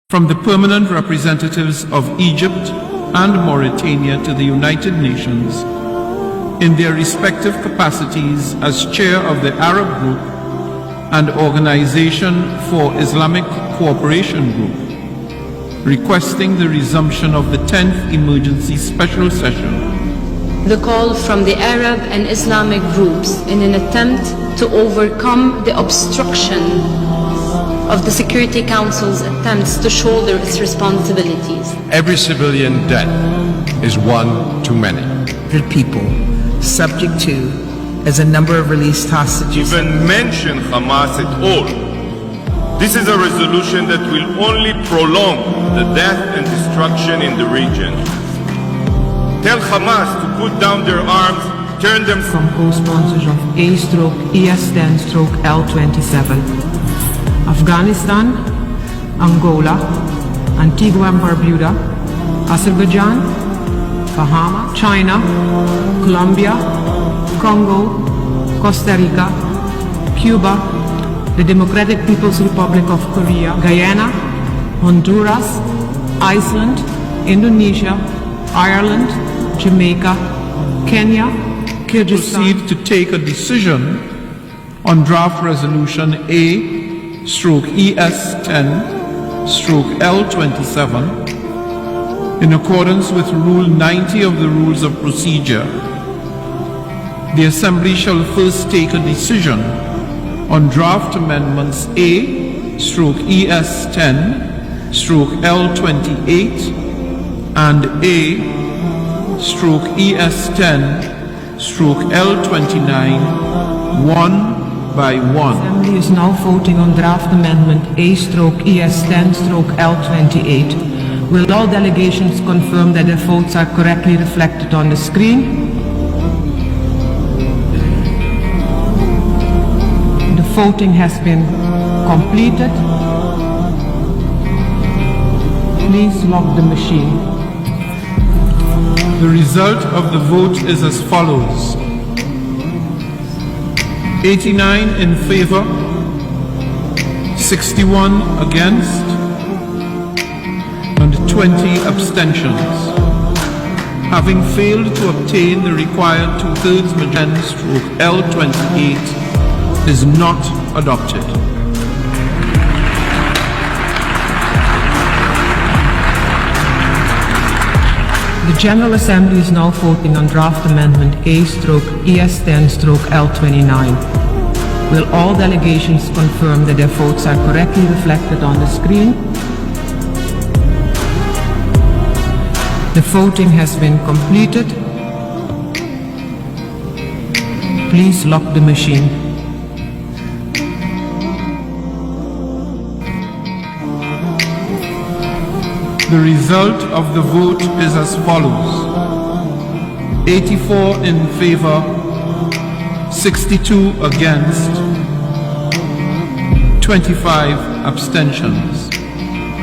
from the permanent representatives of Egypt and Mauritania to the United Nations in their respective capacities as chair of the Arab Group and Organization for Islamic Cooperation Group, requesting the resumption of the 10th Emergency Special Session. The call from the Arab and Islamic groups in an attempt to overcome the obstruction of the Security Council's attempts to shoulder its responsibilities. Every civilian death is one too many. The people, subject to, as a number of released hostages, even mention Hamas at all. This is a resolution that will only prolong the death and destruction in the region. Tell Hamas to put down their arms, turn them from co-sponsors of A/ES10/L27. Afghanistan, Angola, Antigua and Barbuda, Azerbaijan, Bahamas, China, Colombia, Congo, Costa Rica, Cuba, the Democratic People's Republic of Korea, Guyana, Honduras, Iceland, Indonesia, Ireland, Jamaica, Kenya, Kyrgyzstan. Proceed to take a decision on draft resolution A/ES10/L27 in accordance with Rule 90 of the Rules of Procedure. The Assembly shall first take a decision on draft amendments A/ES10/L28 and A/ES10/L29 one by one. The Assembly is now voting on draft amendment A/ES10/L28. Will all delegations confirm that their votes are correctly reflected on the screen? The voting has been completed. Please lock the machine. The result of the vote is as follows: 89 in favor, 61 against, and 20 abstentions. Having failed to obtain the required 2/3 majority, L28 is not adopted. The General Assembly is now voting on draft amendment A/ES10/L29. Will all delegations confirm that their votes are correctly reflected on the screen? The voting has been completed. Please lock the machine. The result of the vote is as follows: 84 in favor, 62 against, 25 abstentions.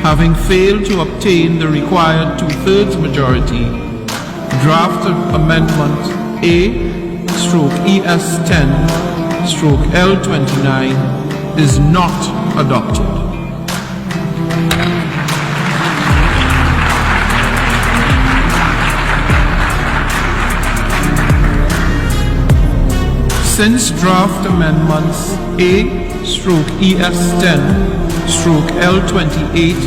Having failed to obtain the required 2/3 majority, draft amendment A/ES10/L29 is not adopted. Since draft amendments A/ES10/L28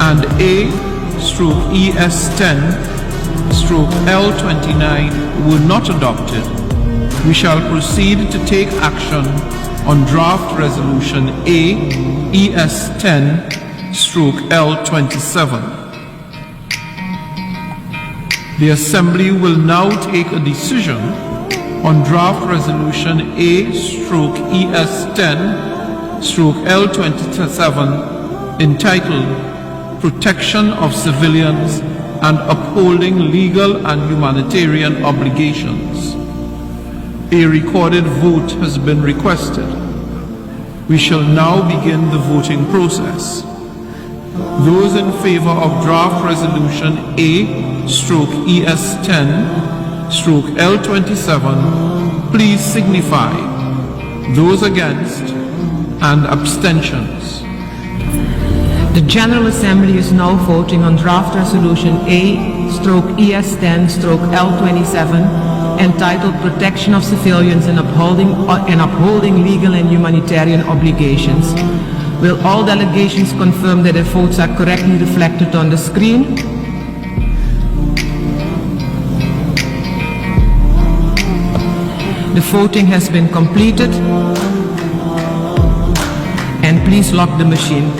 and A/ES10/L29 were not adopted, we shall proceed to take action on draft resolution A/ES10/L27. The Assembly will now take a decision on draft resolution A/ES10/L27 entitled Protection of Civilians and Upholding Legal and Humanitarian Obligations. A recorded vote has been requested. We shall now begin the voting process. Those in favor of draft resolution A/ES10/L27, please signify. Those against and abstentions. The General Assembly is now voting on Draft Resolution A/ES10/L27 entitled Protection of Civilians and Upholding Legal and Humanitarian Obligations. Will all delegations confirm that their votes are correctly reflected on the screen? The voting has been completed. And please lock the machine.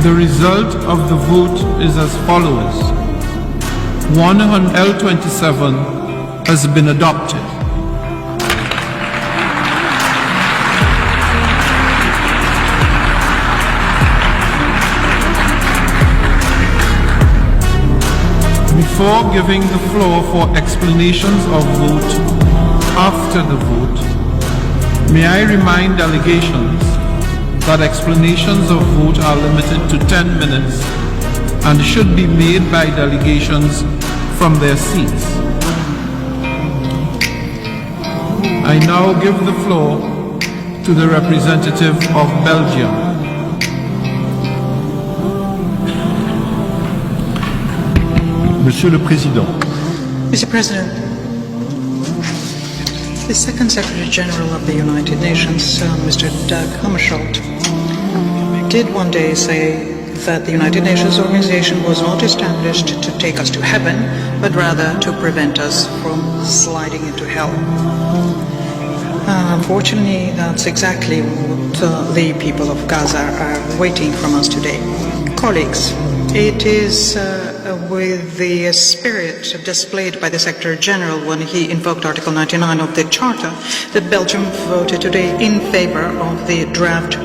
The result of the vote is as follows. L27 has been adopted. Before giving the floor for explanations of vote after the vote, may I remind delegations that explanations of vote are limited to 10 minutes and should be made by delegations from their seats. I now give the floor to the representative of Belgium. Monsieur le Président, Mr. President, the Second Secretary General of the United Nations, Mr. Dag Hammarskjöld, did one day say that the United Nations organization was not established to take us to heaven, but rather to prevent us from sliding into hell. Unfortunately, that's exactly what the people of Gaza are waiting from us today. Colleagues, it is with the spirit displayed by the Secretary General when he invoked Article 99 of the Charter that Belgium voted today in favor of the draft